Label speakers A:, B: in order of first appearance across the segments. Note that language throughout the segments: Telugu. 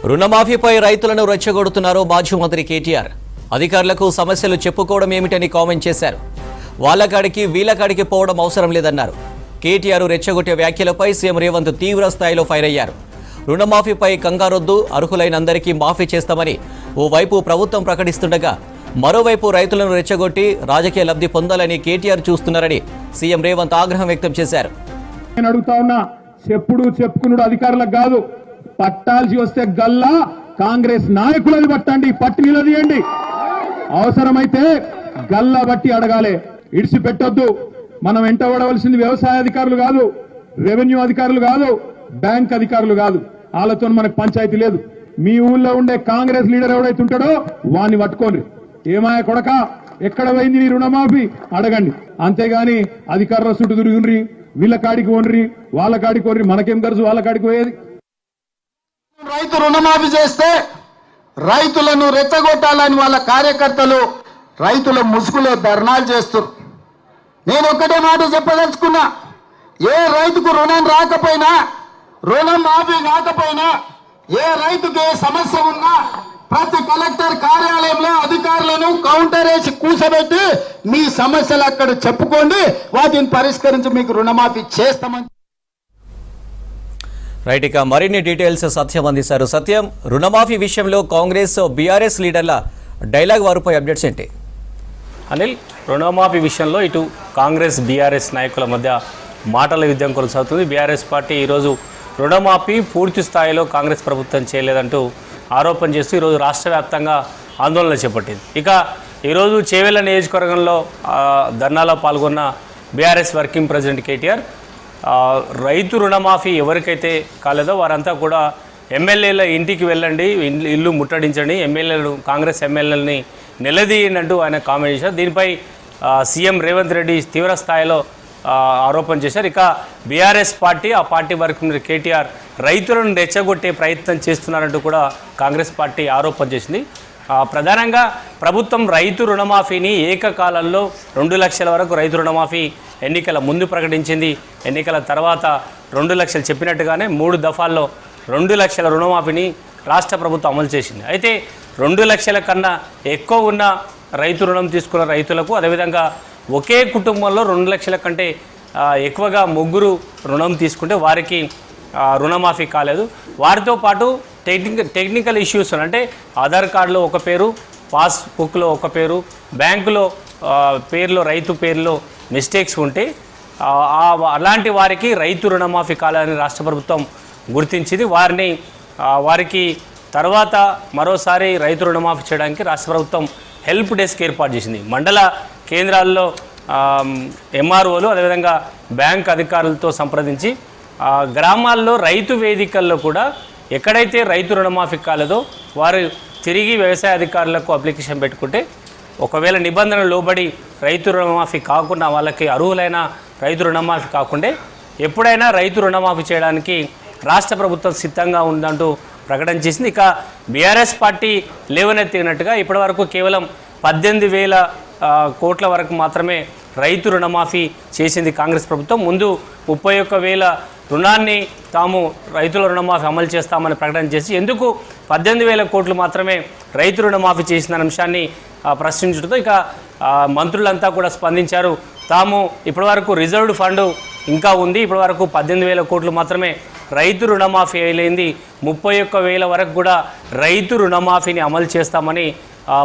A: రుణమాఫీపై రైతులను రెచ్చగొడుతున్నారు మాజీ మంత్రి కేటీఆర్. అధికారులకు సమస్యలు చెప్పుకోవడం ఏమిటని కామెంట్ చేశారు. వాళ్ళకాడికి వీళ్ళకాడికి పోవడం అవసరం లేదన్నారు. కేటీఆర్ రెచ్చగొట్టే వ్యాఖ్యలపై సీఎం రేవంత్ తీవ్ర స్థాయిలో ఫైర్ అయ్యారు. రుణమాఫీపై కంగారొద్దు, అర్హులైన అందరికీ మాఫీ చేస్తామని ఓవైపు ప్రభుత్వం ప్రకటిస్తుండగా మరోవైపు రైతులను రెచ్చగొట్టి రాజకీయ లబ్ధి పొందాలని కేటీఆర్ చూస్తున్నారని సీఎం రేవంత్ ఆగ్రహం వ్యక్తం చేశారు.
B: చెప్పుకున్నాడు అధికారులకు కాదు, పట్టాల్సి వస్తే గల్లా కాంగ్రెస్ నాయకులను పట్టండి, పట్టి నిలదీయండి. అవసరమైతే గల్లా బట్టి అడగాలి, ఇడిచిపెట్టొద్దు. మనం వెంట పడవలసింది వ్యవసాయ అధికారులు కాదు, రెవెన్యూ అధికారులు కాదు, బ్యాంక్ అధికారులు కాదు. వాళ్ళతో మనకు పంచాయతీ లేదు. మీ ఊళ్ళో ఉండే కాంగ్రెస్ లీడర్ ఎవడైతే ఉంటాడో వాడిని పట్టుకోండి. ఏమాయ కొడక, ఎక్కడ పోయింది నీ రుణమాఫీ అడగండి. అంతేగాని అధికారుల చుట్టూ తిరుగుండ్రి, వీళ్ళ కాడికి ఓన్రి, వాళ్ళ కాడికి ఓన్రి, మనకేం తెలుసు వాళ్ళ కాడికి పోయేది.
C: రైతు రుణమాఫీ చేస్తే రైతులను రెచ్చగొట్టాలని వాళ్ళ కార్యకర్తలు రైతుల ముసుగులో ధర్నాలు చేస్తారు. నేను ఒక్కటే మాట చెప్పదలుచుకున్నా, ఏ రైతుకు రుణం రాకపోయినా, రుణం మాఫీ కాకపోయినా, ఏ రైతుకి ఏ సమస్య ఉన్నా ప్రతి కలెక్టర్ కార్యాలయంలో అధికారులను కౌంటర్ వేసి కూర్చోబెట్టి మీ సమస్యలు అక్కడ చెప్పుకోండి, వాటిని పరిష్కరించి మీకు రుణమాఫీ చేస్తామని.
A: రైట్, ఇక మరిన్ని డీటెయిల్స్ సత్యం అందిస్తారు. సత్యం, రుణమాఫీ విషయంలో కాంగ్రెస్ బీఆర్ఎస్ లీడర్ల డైలాగ్ వారిపై అప్డేట్స్ ఏంటి?
D: అనిల్, రుణమాఫీ విషయంలో ఇటు కాంగ్రెస్ బీఆర్ఎస్ నాయకుల మధ్య మాటల యుద్ధం కొనసాగుతుంది. బీఆర్ఎస్ పార్టీ ఈరోజు రుణమాఫీ పూర్తి స్థాయిలో కాంగ్రెస్ ప్రభుత్వం చేయలేదంటూ ఆరోపణ చేస్తూ ఈరోజు రాష్ట్ర వ్యాప్తంగా ఆందోళన చేపట్టింది. ఇక ఈరోజు చేవెళ్ల నియోజకవర్గంలో ధర్నాలో పాల్గొన్న బీఆర్ఎస్ వర్కింగ్ ప్రెసిడెంట్ కేటీఆర్ రైతు రుణమాఫీ ఎవరికైతే కాలేదో వారంతా కూడా ఎమ్మెల్యేల ఇంటికి వెళ్ళండి, ఇల్లు ముట్టడించండి, ఎమ్మెల్యేలు కాంగ్రెస్ ఎమ్మెల్యేలని నిలదీయండి ఆయన కామెంట్ చేశారు. దీనిపై సీఎం రేవంత్ రెడ్డి తీవ్ర స్థాయిలో ఆరోపణ చేశారు. ఇక బీఆర్ఎస్ పార్టీ, ఆ పార్టీ వర్కింగ్ కేటీఆర్ రైతులను రెచ్చగొట్టే ప్రయత్నం చేస్తున్నారంటూ కూడా కాంగ్రెస్ పార్టీ ఆరోపణ చేసింది. ప్రధానంగా ప్రభుత్వం రైతు రుణమాఫీని ఏకకాలంలో 2 లక్షల వరకు రైతు రుణమాఫీ ఎన్నికల ముందు ప్రకటించింది. ఎన్నికల తర్వాత 2 లక్షలు చెప్పినట్టుగానే 3 దఫాల్లో 2 లక్షల రుణమాఫీని రాష్ట్ర ప్రభుత్వం అమలు చేసింది. అయితే 2 లక్షల కన్నా ఎక్కువ ఉన్న రైతు రుణం తీసుకున్న రైతులకు, అదేవిధంగా ఒకే కుటుంబంలో 2 లక్షల కంటే ఎక్కువగా ముగ్గురు రుణం తీసుకుంటే వారికి రుణమాఫీ కాలేదు. వారితో పాటు టెక్నికల్ ఇష్యూస్ అంటే ఆధార్ కార్డులో ఒక పేరు, పాస్బుక్లో ఒక పేరు, బ్యాంకులో పేర్లో రైతు పేరులో మిస్టేక్స్ ఉంటే అలాంటి వారికి రైతు రుణమాఫీ కాలేదని రాష్ట్ర ప్రభుత్వం గుర్తించింది. వారికి తర్వాత మరోసారి రైతు రుణమాఫీ చేయడానికి రాష్ట్ర ప్రభుత్వం హెల్ప్ డెస్క్ ఏర్పాటు చేసింది. మండల కేంద్రాల్లో ఎంఆర్ఓలు, అదేవిధంగా బ్యాంక్ అధికారులతో సంప్రదించి గ్రామాల్లో రైతు వేదికల్లో కూడా ఎక్కడైతే రైతు రుణమాఫీ కాలేదో వారు తిరిగి వ్యవసాయ అధికారులకు అప్లికేషన్ పెట్టుకుంటే, ఒకవేళ నిబంధనలు లోబడి రైతు రుణమాఫీ కాకుండా వాళ్ళకి అర్హులైన రైతు రుణమాఫీ కాకుండా ఎప్పుడైనా రైతు రుణమాఫీ చేయడానికి రాష్ట్ర ప్రభుత్వం సిద్ధంగా ఉందంటూ ప్రకటన చేసింది. ఇక బీఆర్ఎస్ పార్టీ లేవనెత్తినట్టుగా ఇప్పటివరకు కేవలం 18,000 కోట్ల వరకు మాత్రమే రైతు రుణమాఫీ చేసింది కాంగ్రెస్ ప్రభుత్వం. ముందు 31,000 రుణాన్ని తాము రైతుల రుణమాఫీ అమలు చేస్తామని ప్రకటన చేసి ఎందుకు 18,000 కోట్లు మాత్రమే రైతు రుణమాఫీ చేసిన అంశాన్ని ప్రశ్నించడంతో ఇక మంత్రులంతా కూడా స్పందించారు. తాము ఇప్పటివరకు రిజర్వ్డ్ ఫండ్ ఇంకా ఉంది, ఇప్పటివరకు 18,000 కోట్లు మాత్రమే రైతు రుణమాఫీ అయ్యింది, 31,000 వరకు కూడా రైతు రుణమాఫీని అమలు చేస్తామని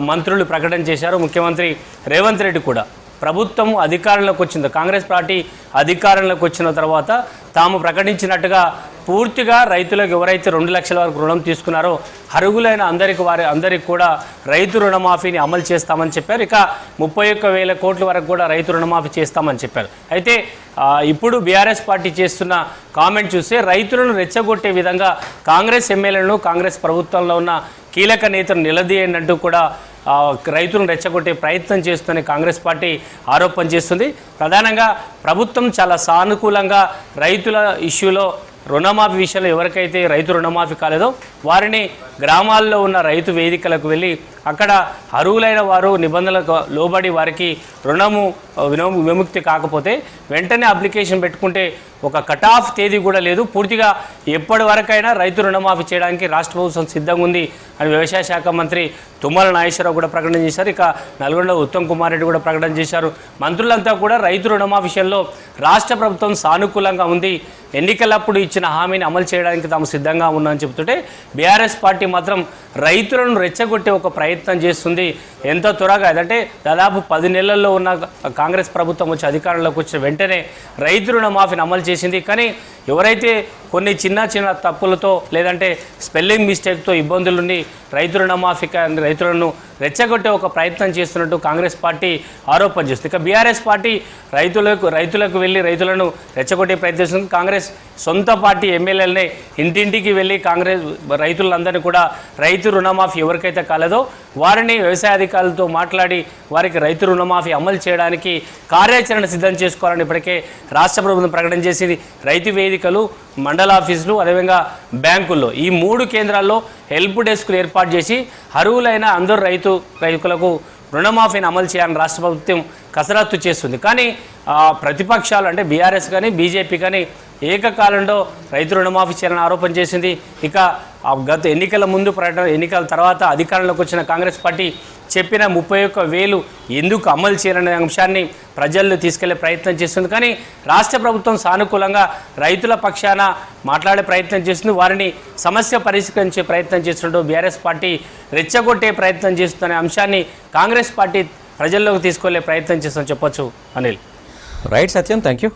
D: మంత్రులు ప్రకటన చేశారు. ముఖ్యమంత్రి రేవంత్ రెడ్డి కూడా ప్రభుత్వం అధికారంలోకి వచ్చింది, కాంగ్రెస్ పార్టీ అధికారంలోకి వచ్చిన తర్వాత తాము ప్రకటించినట్టుగా పూర్తిగా రైతులకు ఎవరైతే 2 లక్షల వరకు రుణం తీసుకున్నారో అర్హులైన అందరికి కూడా రైతు రుణమాఫీని అమలు చేస్తామని చెప్పారు. ఇక 31,000 కోట్ల వరకు కూడా రైతు రుణమాఫీ చేస్తామని చెప్పారు. అయితే ఇప్పుడు బీఆర్ఎస్ పార్టీ చేస్తున్న కామెంట్ చూస్తే రైతులను రెచ్చగొట్టే విధంగా కాంగ్రెస్ ఎమ్మెల్యేలను, కాంగ్రెస్ ప్రభుత్వంలో ఉన్న కీలక నేతను నిలదీయండి అంటూ కూడా రైతులను రెచ్చగొట్టే ప్రయత్నం చేస్తుందని కాంగ్రెస్ పార్టీ ఆరోపణ చేస్తుంది. ప్రధానంగా ప్రభుత్వం చాలా సానుకూలంగా రైతుల ఇష్యూలో రుణమాఫీ విషయంలో ఎవరికైతే రైతు రుణమాఫీ కాలేదో వారిని గ్రామాల్లో ఉన్న రైతు వేదికలకు వెళ్ళి అక్కడ అర్హులైన వారు నిబంధనలకు లోబడి వారికి రుణము విముక్తి కాకపోతే వెంటనే అప్లికేషన్ పెట్టుకుంటే ఒక కట్ ఆఫ్ తేదీ కూడా లేదు. పూర్తిగా ఎప్పటి వరకైనా రైతు రుణమాఫీ చేయడానికి రాష్ట్ర ప్రభుత్వం సిద్ధంగా ఉంది అని వ్యవసాయ శాఖ మంత్రి తుమ్మల నాగేశ్వరరావు కూడా ప్రకటన చేశారు. ఇక నల్గొండ ఉత్తమ్ కుమార్ రెడ్డి కూడా ప్రకటన చేశారు. మంత్రులంతా కూడా రైతు రుణమాఫీ విషయంలో రాష్ట్ర ప్రభుత్వం సానుకూలంగా ఉంది, ఎన్నికలప్పుడు ఇచ్చిన హామీని అమలు చేయడానికి తాము సిద్ధంగా ఉన్నామని చెబుతుంటే బీఆర్ఎస్ పార్టీ మాత్రం రైతులను రెచ్చగొట్టే ఒక ప్రయత్నం చేస్తుంది. ఎంత త్వరగా అంటే దాదాపు 10 నెలల్లో ఉన్న కాంగ్రెస్ ప్రభుత్వం వచ్చి అధికారంలోకి వచ్చిన వెంటనే రైతు రుణమాఫీని అమలు చేసింది. కానీ ఎవరైతే కొన్ని చిన్న చిన్న తప్పులతో లేదంటే స్పెల్లింగ్ మిస్టేక్తో ఇబ్బందులుండి రైతు రుణమాఫీ రైతులను రెచ్చగొట్టే ఒక ప్రయత్నం చేస్తున్నట్టు కాంగ్రెస్ పార్టీ ఆరోపణ చేస్తుంది. ఇక బీఆర్ఎస్ పార్టీ రైతులకు వెళ్ళి రైతులను రెచ్చగొట్టే ప్రయత్నిస్తుంది. కాంగ్రెస్ సొంత పార్టీ ఎమ్మెల్యేలనే ఇంటింటికి వెళ్ళి కాంగ్రెస్ రైతులందరినీ కూడా రైతు రుణమాఫీ ఎవరికైతే కాలేదో వారిని వ్యవసాయ అధికారులతో మాట్లాడి వారికి రైతు రుణమాఫీ అమలు చేయడానికి కార్యాచరణ సిద్ధం చేసుకోవాలని ఇప్పటికే రాష్ట్ర ప్రభుత్వం ప్రకటన చేసింది. రైతు వేదికలు, మండల ఆఫీసులు, అదేవిధంగా బ్యాంకుల్లో ఈ 3 కేంద్రాల్లో హెల్ప్ డెస్క్లు ఏర్పాటు చేసి అర్హులైన అందరు రైతులకు రుణమాఫీని అమలు చేయాలని రాష్ట్ర ప్రభుత్వం కసరత్తు చేస్తుంది. కానీ ప్రతిపక్షాలు అంటే బీఆర్ఎస్ కానీ బీజేపీ కానీ ఏకకాలంలో రైతు రుణమాఫీ చేయాలని ఆరోపణ చేసింది. ఇక గత ఎన్నికల ముందు ఎన్నికల తర్వాత అధికారంలోకి వచ్చిన కాంగ్రెస్ పార్టీ చెప్పిన 31,000 ఎందుకు అమలు చేయాలనే అంశాన్ని ప్రజల్లో తీసుకెళ్లే ప్రయత్నం చేస్తుంది. కానీ రాష్ట్ర ప్రభుత్వం సానుకూలంగా రైతుల పక్షాన మాట్లాడే ప్రయత్నం చేస్తుంది, వారిని సమస్య పరిష్కరించే ప్రయత్నం చేస్తుంటూ బీఆర్ఎస్ పార్టీ రెచ్చగొట్టే ప్రయత్నం చేస్తున్న అంశాన్ని కాంగ్రెస్ పార్టీ ప్రజల్లోకి తీసుకెళ్లే ప్రయత్నం చేస్తుందని చెప్పొచ్చు. Anil.
A: Right Satyam, thank you.